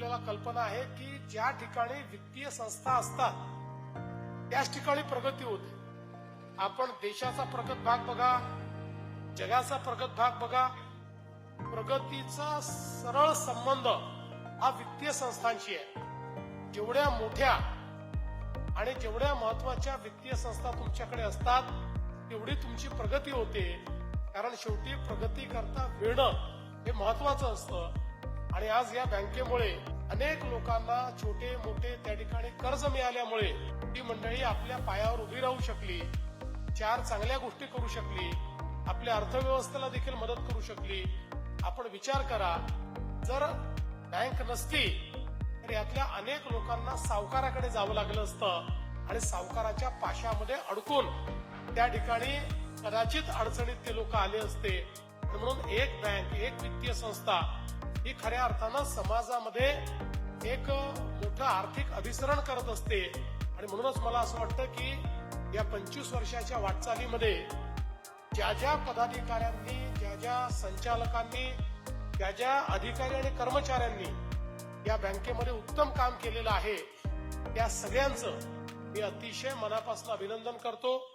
आपल्याला कल्पना आहे की ज्या ठिकाणी वित्तीय संस्था असतात त्याच ठिकाणी प्रगती होते. आपण देशाचा प्रगत भाग बघा, जगाचा प्रगत भाग बघा, प्रगतीचा सरळ संबंध हा वित्तीय संस्थांशी आहे. जेवढ्या मोठ्या आणि जेवढ्या महत्वाच्या वित्तीय संस्था तुमच्याकडे असतात तेवढी तुमची प्रगती होते. कारण शेवटी प्रगती करता मिळणं हे महत्वाचं असतं. आणि आज या बँकेमुळे अनेक लोकांना छोटे मोठे त्या ठिकाणी कर्ज मिळाल्यामुळे ती मंडळी आपल्या पायावर उभी राहू शकली, चार चांगल्या गोष्टी करू शकली, आपल्या अर्थव्यवस्थेला देखील मदत करू शकली. आपण विचार करा, जर बँक नसती तर यातल्या अनेक लोकांना सावकाराकडे जावं लागलं असतं आणि सावकाराच्या पाशामध्ये अडकून त्या ठिकाणी कदाचित अडचणीत ते लोक आले असते. म्हणून एक बँक, एक वित्तीय संस्था ही खऱ्या अर्थानं समाजामध्ये एक मोठं आर्थिक अभिसरण करत असते. आणि म्हणूनच मला असं वाटतं की या 25 वर्षाच्या वाटचालीमध्ये ज्या ज्या पदाधिकाऱ्यांनी, ज्या ज्या संचालकांनी, ज्या ज्या अधिकारी आणि कर्मचाऱ्यांनी या बँकेमध्ये उत्तम काम केलेलं आहे त्या सगळ्यांचं मी अतिशय मनापासून अभिनंदन करतो.